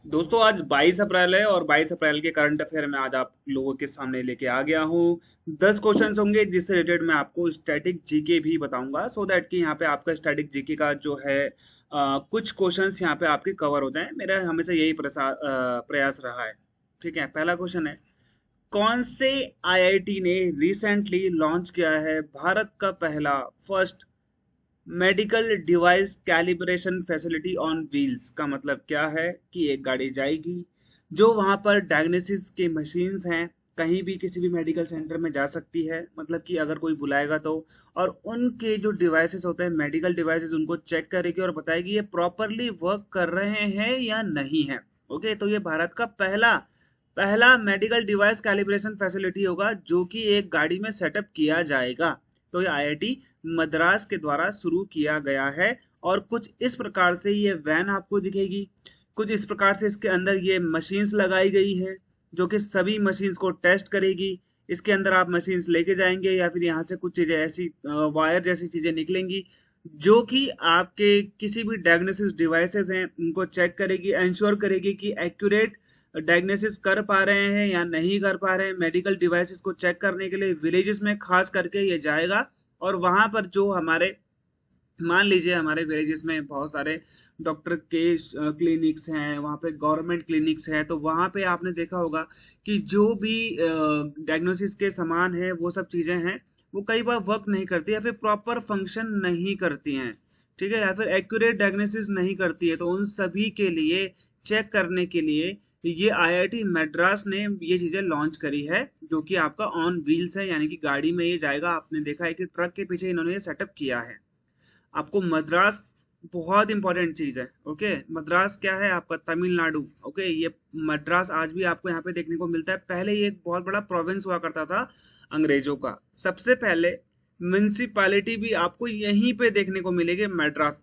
दोस्तों आज 22 अप्रैल है और 22 अप्रैल के करंट अफेयर में आज आप लोगों के सामने लेके आ गया हूँ। 10 क्वेश्चंस होंगे जिससे रिलेटेड मैं आपको स्टैटिक जीके भी बताऊंगा सो दैट कि यहाँ पे आपका स्टैटिक जीके का जो है कुछ क्वेश्चंस यहाँ पे आपके कवर हो जाएं। मेरा हमेशा यही प्रयास रहा है। ठीक है, पहला क्वेश्चन है, कौन से आईआईटी ने रिसेंटली लॉन्च किया है भारत का पहला first medical device calibration facility on wheels? का मतलब क्या है कि एक गाड़ी जाएगी जो वहां पर डायग्नोसिस के मशीन्स हैं, कहीं भी किसी भी मेडिकल सेंटर में जा सकती है, मतलब कि अगर कोई बुलाएगा तो, और उनके जो डिवाइसेस होते हैं मेडिकल डिवाइसेस उनको चेक करेगी और बताएगी ये प्रॉपरली वर्क कर रहे हैं या नहीं है। ओके, तो ये भारत का पहला पहला मेडिकल डिवाइस कैलिब्रेशन फैसिलिटी होगा जो कि एक गाड़ी में सेटअप किया जाएगा। तो ये आईआईटी मद्रास के द्वारा शुरू किया गया है और कुछ इस प्रकार से ये वैन आपको दिखेगी। कुछ इस प्रकार से इसके अंदर ये मशीन्स लगाई गई है जो कि सभी मशीन्स को टेस्ट करेगी। इसके अंदर आप मशीन्स लेके जाएंगे या फिर यहाँ से कुछ चीजें ऐसी वायर जैसी चीजें निकलेंगी जो कि आपके किसी भी डायग्नोसिस डिवाइसेस हैं उनको चेक करेगी, इंश्योर करेगी कि एक्यूरेट डायग्नोसिस कर पा रहे हैं या नहीं कर पा रहे हैं। मेडिकल डिवाइसेस को चेक करने के लिए विलेजेस में खास करके ये जाएगा और वहां पर जो हमारे, मान लीजिए हमारे विलेजेस में बहुत सारे डॉक्टर के क्लिनिक्स हैं, वहाँ पे गवर्नमेंट क्लिनिक्स हैं, तो वहाँ पे आपने देखा होगा कि जो भी डायग्नोसिस के सामान है वो सब चीज़ें हैं वो कई बार वर्क नहीं करती या फिर प्रॉपर फंक्शन नहीं करती हैं। ठीक है, या फिर एक्यूरेट डायग्नोसिस नहीं करती है, तो उन सभी के लिए चेक करने के लिए ये आईआईटी मद्रास ने ये चीज़ें लॉन्च करी है जो कि आपका ऑन व्हील्स है, यानी कि गाड़ी में ये जाएगा। आपने देखा है कि ट्रक के पीछे इन्होंने ये सेटअप किया है। आपको मद्रास बहुत इंपॉर्टेंट चीज है। ओके, मद्रास क्या है आपका? तमिलनाडु। ओके, ये मद्रास आज भी आपको यहाँ पे देखने को मिलता है। पहले ये एक बहुत बड़ा प्रोविंस हुआ करता था अंग्रेजों का। सबसे पहले म्यूनिसिपैलिटी भी आपको यहीं पे देखने को मिलेगी, मद्रास।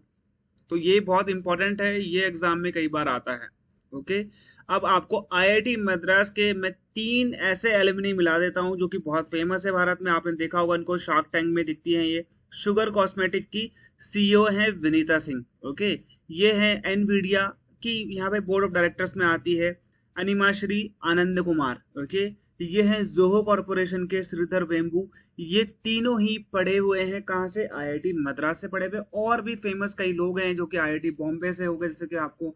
तो ये बहुत इंपॉर्टेंट है, ये एग्जाम में कई बार आता है। ओके, अब आपको आईआईटी मद्रास के मैं तीन ऐसे एलुमनी मिला देता हूँ जो कि बहुत फेमस है भारत में। आपने देखा होगा इनको, शार्क टैंक में दिखती हैं ये। शुगर कॉस्मेटिक की सीईओ है विनीता सिंह। ओके, ये है एनवीडिया की यहाँ पे बोर्ड ऑफ डायरेक्टर्स में आती है अनिमा श्री आनंद कुमार। ओके, ये है जोहो कॉरपोरेशन के श्रीधर वेम्बू। ये तीनों ही पढ़े हुए हैं कहाँ से? आईआईटी मद्रास से पढ़े हुए। और भी फेमस कई लोग हैं जो कि आईआईटी बॉम्बे से हो गए, जैसे कि आपको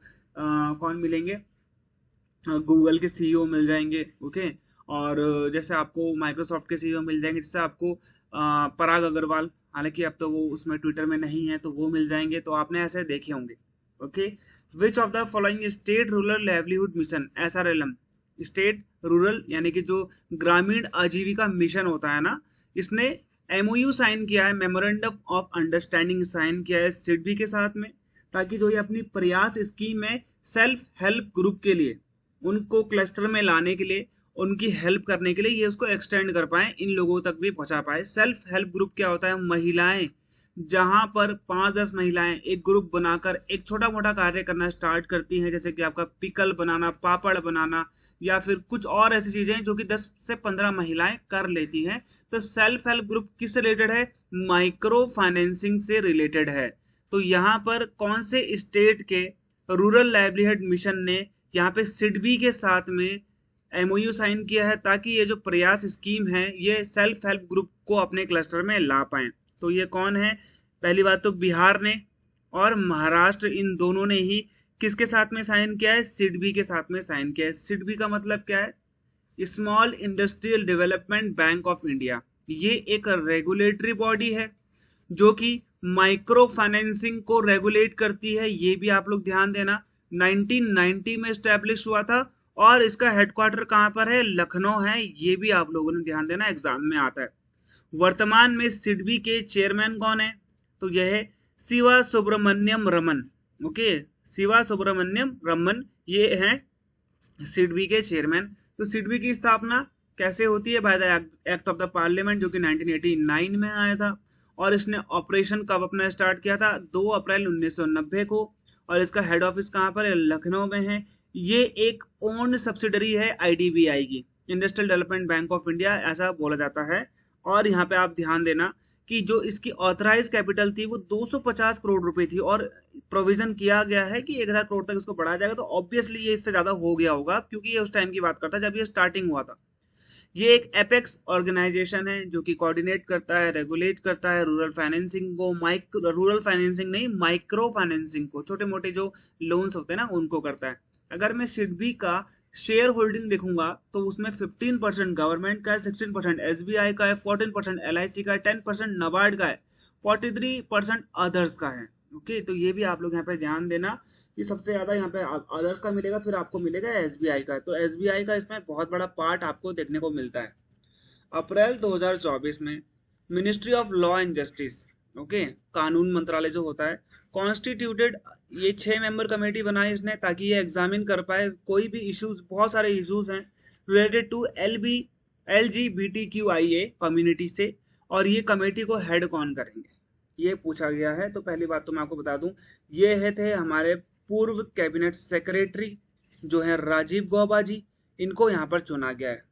कौन मिलेंगे? गूगल के सीईओ मिल जाएंगे। ओके, और जैसे आपको माइक्रोसॉफ्ट के सीईओ मिल जाएंगे, जैसे आपको पराग अग्रवाल, हालांकि अब तो वो उसमें ट्विटर में नहीं है, तो वो मिल जाएंगे। तो आपने ऐसे देखे होंगे। Okay, which of the following state rural livelihood mission, SRLM, state rural यानी कि जो ग्रामीण आजीविका मिशन होता है ना, इसने एमओयू साइन किया है, मेमोरेंडम ऑफ अंडरस्टैंडिंग साइन किया है सिडबी के साथ में, ताकि जो ये अपनी प्रयास स्कीम है सेल्फ हेल्प ग्रुप के लिए, उनको क्लस्टर में लाने के लिए, उनकी हेल्प करने के लिए ये उसको एक्सटेंड कर पाए, इन लोगों तक भी पहुंचा पाए। सेल्फ हेल्प ग्रुप क्या होता है? महिलाएं, जहां पर 5-10 महिलाएं एक ग्रुप बनाकर एक छोटा मोटा कार्य करना स्टार्ट करती हैं, जैसे कि आपका पिकल बनाना, पापड़ बनाना, या फिर कुछ और ऐसी चीजें जो कि 10 से 15 महिलाएं कर लेती हैं। तो सेल्फ हेल्प ग्रुप किससे रिलेटेड है? माइक्रो फाइनेंसिंग से रिलेटेड है। तो यहाँ पर कौन से स्टेट के रूरल लाइवलीहुड मिशन ने यहाँ पे सिडबी के साथ में एमओयू साइन किया है, ताकि ये जो प्रयास स्कीम है ये सेल्फ हेल्प ग्रुप को अपने क्लस्टर में ला पाए? तो ये कौन है? पहली बात तो बिहार ने और महाराष्ट्र, इन दोनों ने ही किसके साथ में साइन किया है? सिडबी के साथ में साइन किया है। सिडबी का मतलब क्या है? Small industrial development bank of India. ये एक रेगुलेटरी बॉडी है जो कि माइक्रो फाइनेंसिंग को रेगुलेट करती है। ये भी आप लोग ध्यान देना, 1990 में स्टैब्लिश हुआ था और इसका हेडक्वार्टर कहाँ पर है? लखनऊ है। ये भी आप लोगों ने ध्यान देना, एग्जाम में आता है। वर्तमान में सिडबी के चेयरमैन कौन है? तो यह है शिवा सुब्रमण्यम रमन। ओके, शिवा सुब्रमण्यम रमन ये है सिडबी के चेयरमैन। तो सिडबी की स्थापना कैसे होती है? By the act of the parliament, जो कि 1989 में आया था। और इसने ऑपरेशन कब अपना स्टार्ट किया था? 2 अप्रैल 1990 को। और इसका हेड ऑफिस कहाँ पर है? लखनऊ में है। ये एक ओन्ड सब्सिडरी है आईडीबीआई की, industrial development bank of India ऐसा बोला जाता है। और यहाँ पे आप ध्यान देना कि जो इसकी ऑथराइज कैपिटल थी वो 250 करोड़ रुपए थी, और प्रोविजन किया गया है कि 1000 करोड़ तक इसको बढ़ाया जाएगा। तो ऑब्वियसली ये इससे ज्यादा हो गया होगा, क्योंकि ये उस टाइम की बात करता है जब ये स्टार्टिंग हुआ था। ये एक एपेक्स ऑर्गेनाइजेशन है जो कि कोऑर्डिनेट करता है, रेगुलेट करता है रूरल फाइनेंसिंग को, रूरल फाइनेंसिंग नहीं, माइक्रो फाइनेंसिंग को, छोटे मोटे जो लोन्स होते हैं ना उनको करता है। अगर मैं सिडबी का शेयर होल्डिंग देखूंगा तो उसमें 15% गवर्नमेंट का है, 16% एसबीआई का है, 14% एलआईसी का है, 10% नबार्ड का है, 43% अदर्स का है। ओके, तो ये भी आप लोग यहाँ पे ध्यान देना कि सबसे ज्यादा यहाँ पे अदर्स का मिलेगा, फिर आपको मिलेगा एसबीआई का। तो एसबीआई का इसमें बहुत बड़ा पार्ट आपको देखने को मिलता है। अप्रैल 2024 में ministry of law and justice, okay, कानून मंत्रालय जो होता है, कॉन्स्टिट्यूटेड, ये 6 मेंबर कमेटी बनाई इसने ताकि ये एग्जामिन कर पाए कोई भी इश्यूज, बहुत सारे इश्यूज हैं रिलेटेड टू LGBTQIA कम्युनिटी से, और ये कमेटी को हेड कौन करेंगे ये पूछा गया है। तो पहली बात तो मैं आपको बता दूं, ये है थे हमारे पूर्व कैबिनेट सेक्रेटरी जो है राजीव गौबा जी, इनको यहाँ पर चुना गया है।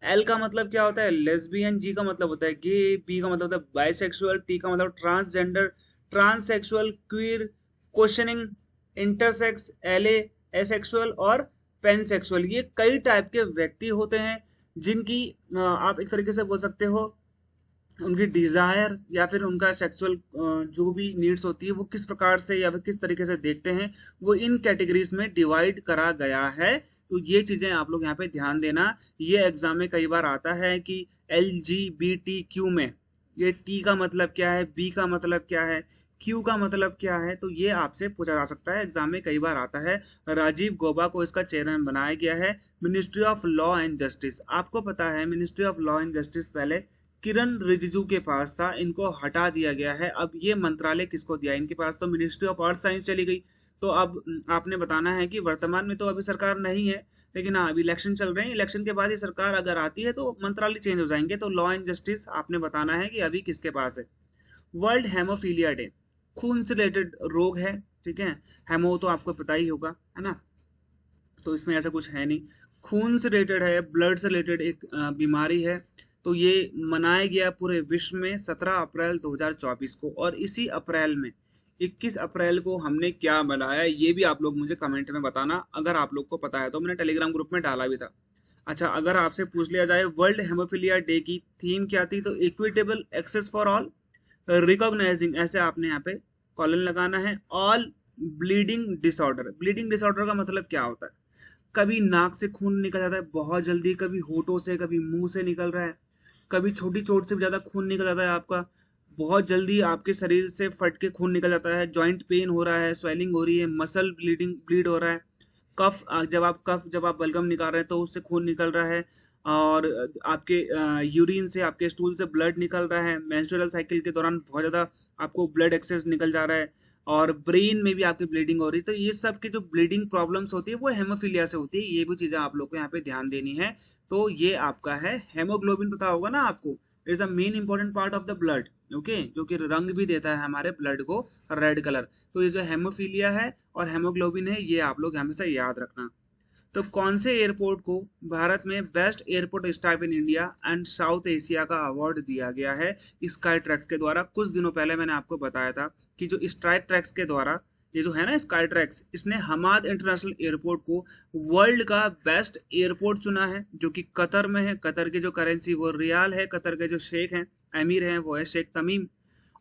एल का मतलब क्या होता है, लेस्बियन, जी का मतलब होता है गे, बी का मतलब होता है बाइसेक्सुअल, टी का मतलब transgender, transsexual, queer, questioning, intersex, एले, एसेक्सुअल और पेनसेक्सुअल। ये कई टाइप के व्यक्ति होते हैं जिनकी आप एक तरीके से बोल सकते हो उनकी डिजायर या फिर उनका सेक्सुअल जो भी नीड्स होती है वो किस प्रकार से या फिर किस तरीके से देखते हैं, वो इन कैटेगरीज में डिवाइड करा गया है। तो ये चीजें आप लोग यहाँ पे ध्यान देना। ये एग्जाम में कई बार आता है कि LGBTQ में ये टी का मतलब क्या है, बी का मतलब क्या है, क्यू का मतलब क्या है, तो ये आपसे पूछा जा सकता है, एग्जाम में कई बार आता है। राजीव गौबा को इसका चेयरमैन बनाया गया है। Ministry of law and justice, आपको पता है ministry of law and justice पहले किरण रिजिजू के पास था, इनको हटा दिया गया है। अब ये मंत्रालय किसको दिया, इनके पास तो मिनिस्ट्री ऑफ अर्थ साइंस चली गई। तो अब आपने बताना है कि वर्तमान में तो अभी सरकार नहीं है, लेकिन हाँ अभी इलेक्शन चल रहे हैं, इलेक्शन के बाद ये सरकार अगर आती है तो मंत्रालय चेंज हो जाएंगे। तो लॉ एंड जस्टिस आपने बताना है कि अभी किसके पास है। वर्ल्ड हेमोफीलिया डे, खून से रिलेटेड रोग है, ठीक है, हेमो तो आपको पता ही होगा, है ना, तो इसमें ऐसा कुछ है नहीं, खून से रिलेटेड है, ब्लड से रिलेटेड एक बीमारी है। तो ये मनाया गया पूरे विश्व में 17 अप्रैल 2024 को, और इसी अप्रैल में 21 अप्रैल को हमने क्या मनाया ये भी आप लोग मुझे कमेंट में बताना, अगर आप लोग को पता है तो। मैंने टेलीग्राम ग्रुप में डाला भी था। अच्छा, अगर आपसे पूछ लिया जाए वर्ल्ड हेमोफीलिया डे की थीम क्या थी, तो equitable access for all, recognising, ऐसे आपने यहाँ पे कॉलन लगाना है, all bleeding disorder. Bleeding disorder का मतलब क्या होता है, कभी नाक से खून निकल जाता है बहुत जल्दी, कभी होठों से, कभी मुंह से निकल रहा है, कभी छोटी चोट से भी ज्यादा खून निकल जाता है आपका, बहुत जल्दी आपके शरीर से फट के खून निकल जाता है, जॉइंट पेन हो रहा है, स्वेलिंग हो रही है, मसल ब्लीड हो रहा है, जब आप बलगम निकाल रहे हैं तो उससे खून निकल रहा है, और आपके यूरिन से, आपके स्टूल से ब्लड निकल रहा है, मेंस्ट्रुअल साइकिल के दौरान बहुत ज्यादा आपको ब्लड एक्सेस निकल जा रहा है, और ब्रेन में भी आपकी ब्लीडिंग हो रही है। तो ये सब की जो ब्लीडिंग प्रॉब्लम्स होती है वो हेमोफीलिया से होती है। ये भी चीजें आप लोग को यहाँ पे ध्यान देनी है। तो ये आपका है हेमोग्लोबिन, पता होगा ना आपको, is the main important part of the blood, okay, जो कि रंग भी देता है हमारे ब्लड को रेड कलर। तो ये जो हेमोफीलिया है और हेमोग्लोबिन है ये आप लोग हमेशा याद रखना। तो कौन से एयरपोर्ट को भारत में best airport staff in India and south Asia का अवार्ड दिया गया है स्काई ट्रैक्स के द्वारा। कुछ दिनों पहले मैंने आपको बताया था कि जो स्काई ट्रैक्स के द्वारा, ये जो है ना स्काई ट्रैक्स, इसने हमाद इंटरनेशनल एयरपोर्ट को वर्ल्ड का बेस्ट एयरपोर्ट चुना है, जो कि कतर में है। कतर की जो करेंसी वो रियाल है, कतर के जो शेख हैं, अमीर हैं, वो है शेख तमीम,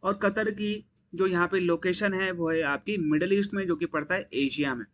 और कतर की जो यहाँ पे लोकेशन है वो है आपकी मिडल ईस्ट में, जो कि पड़ता है एशिया में।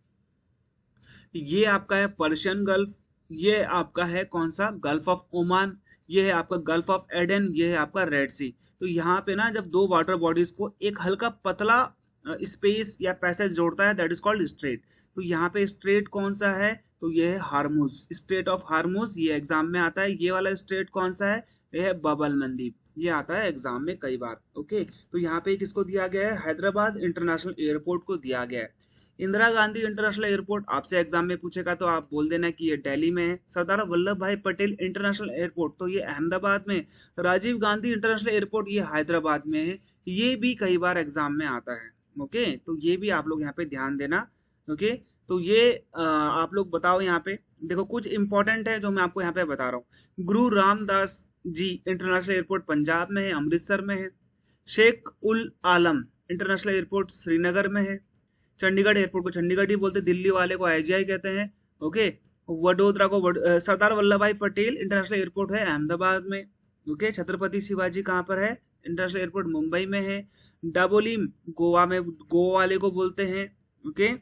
ये आपका है पर्शियन गल्फ, ये आपका है कौन सा, गल्फ ऑफ ओमान, ये है आपका गल्फ ऑफ एडन, ये है आपका रेड सी। तो यहाँ पे ना जब दो वाटर बॉडीज को एक हल्का पतला स्पेस या पैसेज जोड़ता है, दैट इज कॉल्ड स्ट्रेट। तो यहाँ पे स्ट्रेट कौन सा है, तो ये है हार्मुज, स्ट्रेट ऑफ हार्मुज, ये एग्जाम में आता है। ये वाला स्ट्रेट कौन सा है, ये है बबल मंदीप, ये आता है एग्जाम में कई बार, ओके। तो यहाँ पे किसको दिया गया है, हैदराबाद इंटरनेशनल एयरपोर्ट को दिया गया है। इंदिरा गांधी इंटरनेशनल एयरपोर्ट आपसे एग्जाम में पूछेगा तो आप बोल देना कि ये दिल्ली में है। सरदार वल्लभ भाई पटेल इंटरनेशनल एयरपोर्ट तो ये अहमदाबाद में, राजीव गांधी इंटरनेशनल एयरपोर्ट ये हैदराबाद में है। ये भी कई बार एग्जाम में आता है, ओके। तो ये भी आप लोग यहाँ पे ध्यान देना, ओके। तो ये आप लोग बताओ, यहाँ पे देखो कुछ इंपॉर्टेंट है जो मैं आपको यहाँ पे बता रहा हूँ। गुरु रामदास जी इंटरनेशनल एयरपोर्ट पंजाब में है, अमृतसर में है। शेख उल आलम इंटरनेशनल एयरपोर्ट श्रीनगर में है। चंडीगढ़ एयरपोर्ट को चंडीगढ़ ही बोलते, दिल्ली वाले को आईजीआई कहते हैं। ओके, वडोदरा को सरदार वल्लभ भाई पटेल इंटरनेशनल एयरपोर्ट है अहमदाबाद में। ओके, छत्रपति शिवाजी कहाँ पर है? इंटरनेशनल एयरपोर्ट मुंबई में है। डाबोलिम गोवा में, गोवा वाले को बोलते हैं। ओके,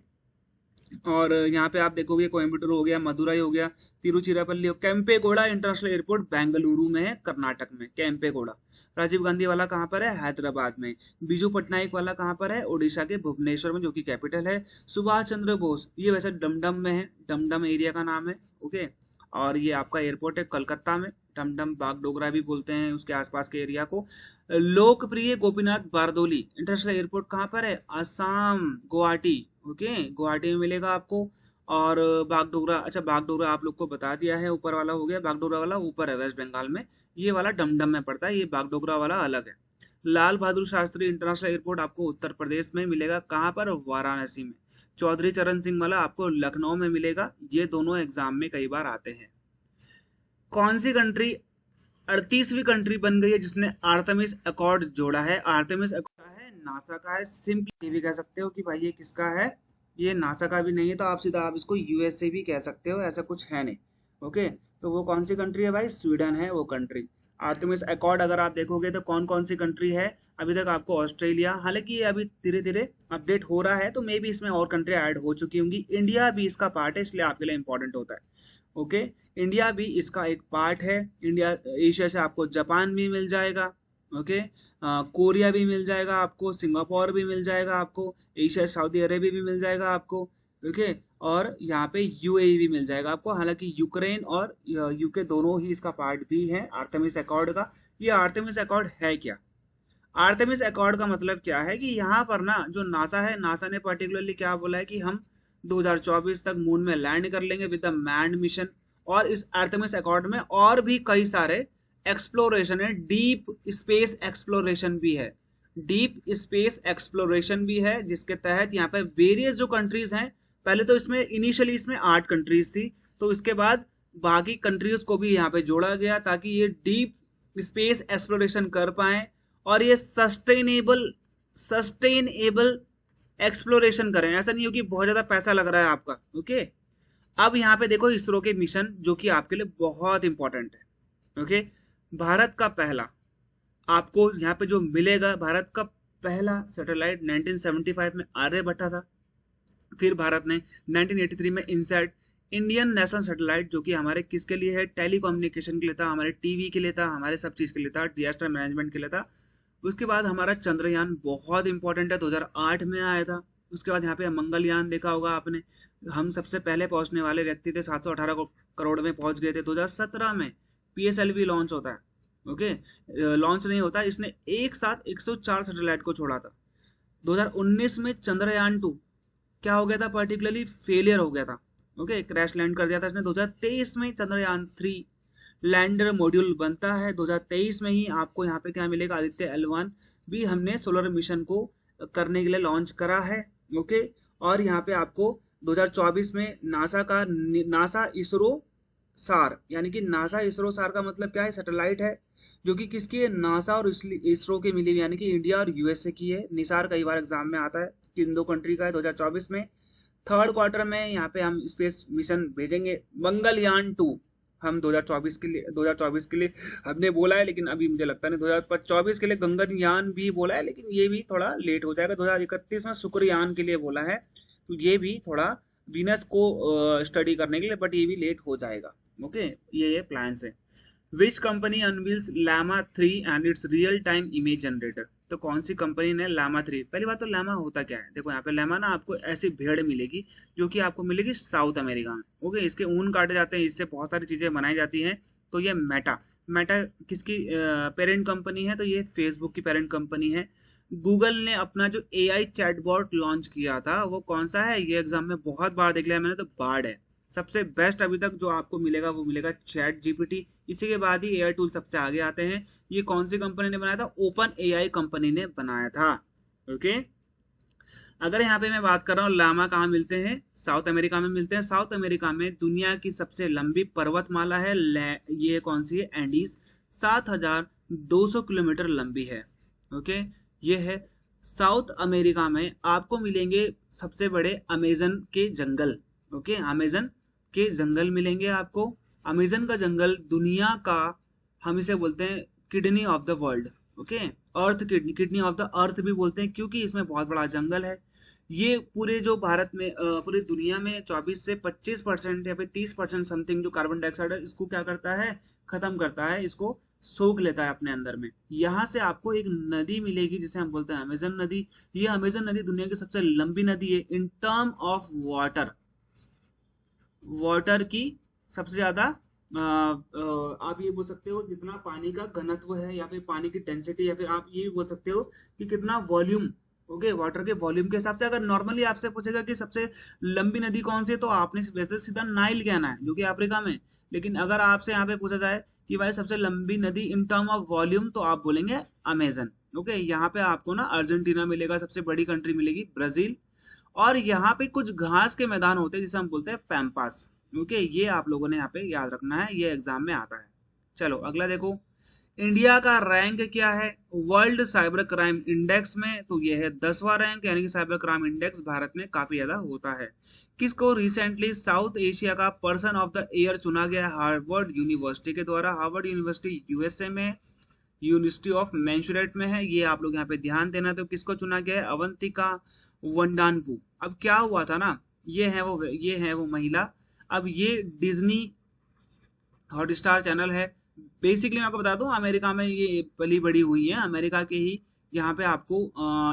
और यहाँ पे आप देखोगे कोयम्बटूर हो गया, मदुरई हो गया, तिरुचिरापल्ली, कैंपेगौड़ा इंटरनेशनल एयरपोर्ट बेंगलुरु में है, कर्नाटक में, कैंपेगौड़ा। राजीव गांधी वाला कहाँ पर है? हैदराबाद में। बीजू पटनायक वाला कहाँ पर है? ओडिशा के भुवनेश्वर में, जो कि कैपिटल है। सुभाष चंद्र बोस, ये वैसे डमडम में है, डमडम एरिया का नाम है। ओके, और ये आपका एयरपोर्ट है कलकत्ता में, डमडम बागडोगरा भी बोलते हैं उसके आसपास के एरिया को। लोकप्रिय गोपीनाथ बारदोली इंटरनेशनल एयरपोर्ट कहाँ पर है? असम, गुवाहाटी। ओके, गुवाहाटी में मिलेगा आपको। और बागडोगरा, अच्छा बागडोगरा आप लोग को बता दिया है, ऊपर वाला हो गया। बागडोगरा वाला ऊपर है वेस्ट बंगाल में, ये वाला डमडम में पड़ता है, ये बागडोगरा वाला अलग है। लाल बहादुर शास्त्री इंटरनेशनल एयरपोर्ट आपको उत्तर प्रदेश में मिलेगा, कहाँ पर? वाराणसी में। चौधरी चरण सिंह वाला आपको लखनऊ में मिलेगा। ये दोनों एग्जाम में कई बार आते हैं। कौन सी कंट्री 38वीं कंट्री बन गई है जिसने आर्टेमिस अकॉर्ड जोड़ा है? आर्टेमिस अकॉर्ड है नासा का है। सिंपली ये भी कह सकते हो कि भाई ये किसका है? ये नासा का भी नहीं है, तो आप सीधा आप इसको यूएस से भी कह सकते हो, ऐसा कुछ है नहीं। ओके, तो वो कौन सी कंट्री है भाई? स्वीडन है वो कंट्री। आर्टेमिस अकॉर्ड अगर आप देखोगे तो कौन कौन सी कंट्री है अभी तक आपको? ऑस्ट्रेलिया, हालांकि ये अभी धीरे धीरे अपडेट हो रहा है, तो मे बी इसमें और कंट्री ऐड हो चुकी होंगी। इंडिया भी इसका पार्ट है, इसलिए आपके लिए इंपॉर्टेंट होता है। ओके, इंडिया भी इसका एक पार्ट है। इंडिया, एशिया से आपको जापान भी मिल जाएगा। ओके, कोरिया भी मिल जाएगा आपको, सिंगापुर भी मिल जाएगा आपको, एशिया सऊदी अरेबिया भी मिल जाएगा आपको। ओके, और यहाँ पे यूएई भी मिल जाएगा आपको। हालांकि यूक्रेन और यूके दोनों ही इसका पार्ट भी है आर्टेमिस अकॉर्ड का। ये आर्टेमिस अकॉर्ड है क्या? आर्टेमिस अकॉर्ड का मतलब क्या है कि यहाँ पर ना जो नासा है, नासा ने पर्टिकुलरली क्या बोला है कि हम 2024 तक मून में लैंड कर लेंगे विद द मैन्ड मिशन। और इस आर्टेमिस अकॉर्ड में और भी कई सारे एक्सप्लोरेशन है, डीप स्पेस एक्सप्लोरेशन भी है। डीप स्पेस एक्सप्लोरेशन भी है, जिसके तहत यहाँ पे वेरियस जो कंट्रीज हैं, पहले तो इसमें इनिशियली इसमें 8 कंट्रीज थी, तो इसके बाद बाकी कंट्रीज को भी यहाँ पे जोड़ा गया ताकि ये डीप स्पेस एक्सप्लोरेशन कर पाए और ये सस्टेनेबल एक्सप्लोरेशन करें। ऐसा नहीं हो कि बहुत ज्यादा पैसा लग रहा है आपका। ओके, अब यहाँ पे देखो इसरो के मिशन जो कि आपके लिए बहुत इंपॉर्टेंट है। ओके, भारत का पहला, आपको यहाँ पे जो मिलेगा, भारत का पहला सैटेलाइट 1975 में आर्यभट्टा था। फिर भारत ने 1983 में इनसैट, इंडियन नेशनल सैटेलाइट, जो कि हमारे किसके लिए है? टेलीकम्युनिकेशन के लिए था, हमारे टीवी के लिए था, हमारे सब चीज के लिए था, डिजास्टर मैनेजमेंट के लिए था। उसके बाद हमारा चंद्रयान बहुत इंपॉर्टेंट है, 2008 में आया था। उसके बाद यहाँ पे मंगलयान देखा होगा आपने, हम सबसे पहले पहुंचने वाले व्यक्ति थे, 718 करोड़ में पहुंच गए थे। 2017 में पीएसएलवी लॉन्च होता है। ओके, लॉन्च नहीं होता, इसने एक साथ 104 सैटेलाइट को छोड़ा था। 2019 में चंद्रयान 2 क्या हो गया था? पर्टिकुलरली फेलियर हो गया था। ओके, क्रैश लैंड कर दिया था इसने। 2023 में चंद्रयान 3 लैंडर मॉड्यूल बनता है। 2023 में ही आपको यहाँ पे क्या मिलेगा? आदित्य L1 भी हमने सोलर मिशन को करने के लिए लॉन्च करा है। ओके, और यहाँ पे आपको 2024 में नासा इसरो सार, यानी कि नासा इसरो सार का मतलब क्या है? सैटेलाइट है जो कि किसकी है? नासा और इसरो की मिली हुई, यानी कि इंडिया और यूएसए की है। निसार कई बार एग्जाम में आता है, किन दो कंट्री का है? 2024 में थर्ड क्वार्टर में यहाँ पे हम स्पेस मिशन भेजेंगे मंगलयान 2। हम 2024 के लिए हमने बोला है, लेकिन अभी मुझे लगता नहीं। 2024 के लिए गगनयान भी बोला है, लेकिन ये भी थोड़ा लेट हो जाएगा। 2031 में शुक्रयान के लिए बोला है, तो ये भी थोड़ा वीनस को स्टडी करने के लिए, बट ये भी लेट हो जाएगा। ओके, ये प्लान है। Which company unveils Llama 3 and its real time image generator? तो कौन सी कंपनी ने लामा 3? पहली बात तो लामा होता क्या है? देखो यहाँ पे लामा ना आपको ऐसी भेड़ मिलेगी जो कि आपको मिलेगी साउथ अमेरिका में। ओके, इसके ऊन काटे जाते हैं, इससे बहुत सारी चीजें बनाई जाती हैं। तो ये मेटा किसकी पेरेंट कंपनी है? तो ये फेसबुक की पेरेंट कंपनी है। गूगल ने अपना जो AI चैटबॉट लॉन्च किया था वो कौन सा है? ये एग्जाम में बहुत बार देख लिया मैंने, तो बार्ड है। सबसे बेस्ट अभी तक जो आपको मिलेगा वो मिलेगा चैट जीपीटी। इसी के बाद ही AI टूल सबसे आगे आते हैं। ये कौन सी कंपनी ने बनाया था? ओपन AI कंपनी ने बनाया था। ओके, अगर यहाँ पे मैं बात कर रहा हूँ लामा कहाँ मिलते हैं? साउथ अमेरिका में मिलते हैं। साउथ अमेरिका में दुनिया की सबसे लंबी पर्वतमाला है, ये कौन सी है? एंडीज, 7200 किलोमीटर लंबी है। ओके, ये है साउथ अमेरिका में आपको मिलेंगे सबसे बड़े अमेजन के जंगल। ओके, अमेजन के जंगल मिलेंगे आपको। अमेजन का जंगल दुनिया का, हम इसे बोलते हैं kidney of the world. Okay, earth kidney, kidney of the earth भी बोलते हैं, क्योंकि इसमें बहुत बड़ा जंगल है। ये पूरे जो भारत में पूरी दुनिया में 24 से 25% या फिर 30% समथिंग जो कार्बन डाइऑक्साइड है, इसको क्या करता है, खत्म करता है, इसको सोख लेता है अपने अंदर में। यहाँ से आपको एक नदी मिलेगी जिसे हम बोलते हैं अमेजन नदी। ये अमेजन नदी दुनिया की सबसे लंबी नदी है in term of water. Water की सबसे ज्यादा आप ये बोल सकते हो जितना पानी का घनत्व है, या फिर पानी की डेंसिटी, या फिर आप ये भी बोल सकते हो कि कितना वॉल्यूम। ओके, वाटर के वॉल्यूम के हिसाब से अगर नॉर्मली आपसे पूछेगा कि सबसे लंबी नदी कौन सी है, तो आपने वैसे सीधा नाइल कहना है, जो कि अफ्रीका में। लेकिन अगर आपसे यहाँ पे पूछा जाए कि भाई सबसे लंबी नदी इन टर्म ऑफ वॉल्यूम, तो आप बोलेंगे अमेजन। ओके, यहाँ पे आपको ना अर्जेंटीना मिलेगा, सबसे बड़ी कंट्री मिलेगी ब्राजील। और यहाँ पे कुछ घास के मैदान होते हैं जिसे हम बोलते हैं पैम्पास। ओके, ये आप लोगों ने यहाँ पे याद रखना है, ये एग्जाम में आता है। चलो अगला देखो, इंडिया का रैंक क्या है वर्ल्ड साइबर क्राइम इंडेक्स में, तो ये है 10वां रैंक, यानी कि साइबर क्राइम इंडेक्स भारत में काफी ज्यादा होता है। किसको रिसेंटली साउथ एशिया का पर्सन ऑफ द ईयर चुना गया हार्वर्ड यूनिवर्सिटी के द्वारा। हार्वर्ड यूनिवर्सिटी यूएसए में, यूनिवर्सिटी ऑफ मैनचुरेट में है, ये आप लोग यहाँ पे ध्यान देना। तो किसको चुना गया है, अवंतिका वंडानपू। अब क्या हुआ था ना, ये है वो महिला। अब ये डिज्नी हॉटस्टार चैनल है। बेसिकली मैं आपको बता दूं, अमेरिका में ये पली बड़ी हुई है, अमेरिका के ही। यहाँ पे आपको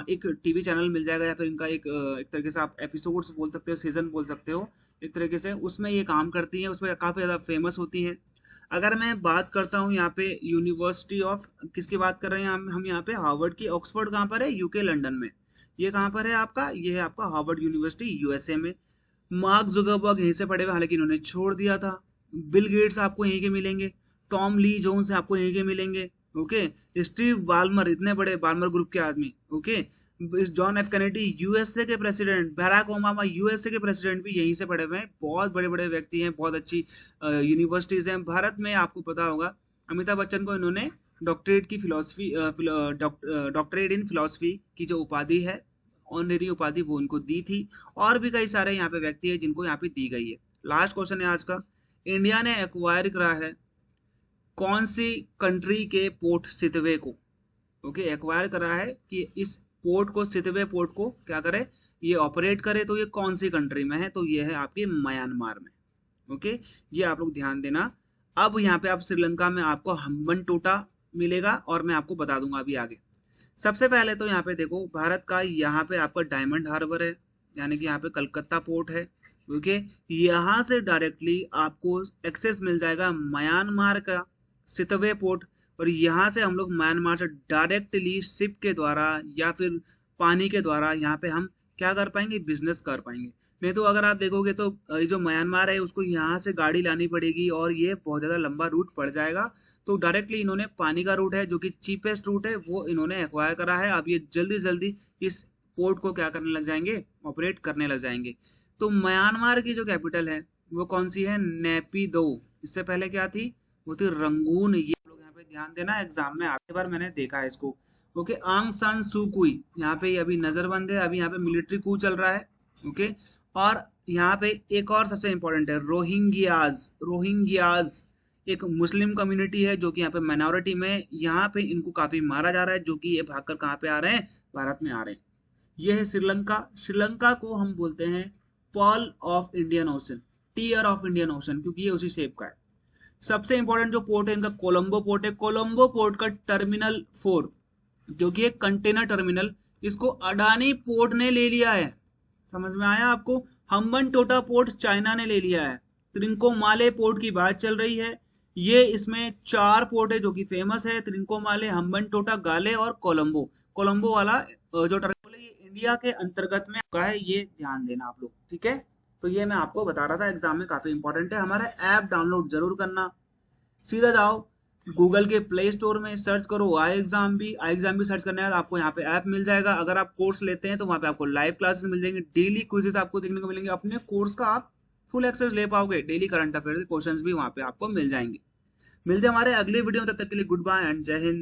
एक टीवी चैनल मिल जाएगा, या फिर इनका एक तरीके से आप एपिसोड्स बोल सकते हो, सीजन बोल सकते हो एक तरीके से, उसमें ये काम करती हैं, उसमें काफ़ी ज़्यादा फेमस होती हैं। अगर मैं बात करता हूँ यहाँ पे यूनिवर्सिटी ऑफ, किसकी बात कर रहे हैं हम यहाँ पे, हार्वर्ड की। ऑक्सफोर्ड कहाँ पर है, यूके लंदन में। ये कहाँ पर है आपका, ये है आपका हार्वर्ड यूनिवर्सिटी यूएसए में। मार्क जुकरबर्ग यहीं से पढ़े हुए, हालांकि इन्होंने छोड़ दिया था। बिल गेट्स आपको यहीं के मिलेंगे। टॉम ली जोन्स आपको यहीं के मिलेंगे। ओके, स्टीव बाल्मर, इतने बड़े बाल्मर ग्रुप के आदमी। Okay, John F Kennedy USA के प्रेसिडेंट, बैराक ओबामा यूएसए के प्रेसिडेंट भी यहीं से पढ़े हुए हैं। बहुत बड़े बड़े व्यक्ति हैं, बहुत अच्छी यूनिवर्सिटीज हैं भारत में। आपको पता होगा अमिताभ बच्चन को इन्होंने डॉक्टरेट की फिलोसफी, डॉक्टरेट इन फिलोसफी की जो उपाधि है, ऑनरेरी उपाधि, वो उनको दी थी। और भी कई सारे यहाँ पे व्यक्ति है जिनको यहाँ पे दी गई है। लास्ट क्वेश्चन है आज का, इंडिया ने एक्वायर करा है कौन सी कंट्री के पोर्ट सितवे को। ओके, एक्वायर करा है कि इस पोर्ट को, सितवे पोर्ट को क्या करे, ये ऑपरेट करे, तो ये कौन सी कंट्री में है, तो ये है आपके म्यांमार में। ओके, ये आप लोग ध्यान देना। अब यहाँ पे आप श्रीलंका में आपको हम्बन टोटा मिलेगा, और मैं आपको बता दूंगा अभी आगे। सबसे पहले तो यहाँ पे देखो, भारत का यहाँ पे आपका डायमंड हार्बर है, यानी कि यहाँ पे कलकत्ता पोर्ट है। ओके, यहाँ से डायरेक्टली आपको एक्सेस मिल जाएगा म्यांमार का सितवे पोर्ट। और यहाँ से हम लोग म्यांमार से डायरेक्टली शिप के द्वारा या फिर पानी के द्वारा यहाँ पे हम क्या कर पाएंगे, बिजनेस कर पाएंगे। नहीं तो अगर आप देखोगे तो ये जो म्यांमार है उसको यहाँ से गाड़ी लानी पड़ेगी, और ये बहुत ज़्यादा लंबा रूट पड़ जाएगा। तो डायरेक्टली इन्होंने पानी का रूट है, जो कि चीपेस्ट रूट है, वो इन्होंने एक्वायर करा है। अब ये जल्दी जल्दी इस पोर्ट को क्या करने लग जाएंगे, ऑपरेट करने लग जाएंगे। तो म्यांमार की जो कैपिटल है वो कौन सी है, नेपिदो। इससे पहले क्या थी, वो थी रंगून। ये लोग यहाँ पे ध्यान देना, एग्जाम में आते बार मैंने देखा है इसको। ओके, आंग सान सू कुई यहाँ पे अभी नजरबंद है, अभी यहाँ पे मिलिट्री कू चल रहा है। ओके, और यहाँ पे एक और सबसे इंपॉर्टेंट है रोहिंग्याज। रोहिंग्याज एक मुस्लिम कम्युनिटी है जो कि यहाँ पे माइनॉरिटी में, यहाँ पे इनको काफी मारा जा रहा है, जो कि ये भागकर कहाँ पे आ रहे हैं, भारत में आ रहे हैं। ये है श्रीलंका। श्रीलंका को हम बोलते हैं pearl of Indian Ocean, tear of Indian Ocean, क्योंकि ये उसी शेप का है। सबसे इंपॉर्टेंट जो पोर्ट है इनका कोलंबो पोर्ट है। कोलंबो पोर्ट का टर्मिनल 4, जो कि एक कंटेनर टर्मिनल, इसको अडानी पोर्ट ने ले लिया है। समझ में आया आपको। हम्बन टोटा पोर्ट चाइना ने ले लिया है। त्रिंकोमाले पोर्ट की बात चल रही है। ये इसमें 4 पोर्ट है जो कि फेमस है, त्रिंकोमाले, हम्बन टोटा, गाले और कोलंबो। कोलंबो वाला जो टर्मिनल है ये इंडिया के अंतर्गत में का है, ये ध्यान देना आप लोग, ठीक है। तो ये मैं आपको बता रहा था, एग्जाम में काफी इंपॉर्टेंट है। हमारा ऐप डाउनलोड जरूर करना। सीधा जाओ गूगल के प्ले स्टोर में, सर्च करो आई एग्जाम भी। आई एग्जाम भी सर्च करने के बाद आपको यहाँ पे ऐप मिल जाएगा। अगर आप कोर्स लेते हैं तो वहाँ पे आपको लाइव क्लासेस मिल जाएंगे, डेली क्विजेस आपको देखने को मिलेंगे। अपने कोर्स का आप फुल एक्सेस ले पाओगे, डेली करंट अफेयर के क्वेश्चंस भी वहाँ पे आपको मिल जाएंगे। मिलते हैं हमारे अगले वीडियो में, तब तक के लिए गुड बाय एंड जय हिंद।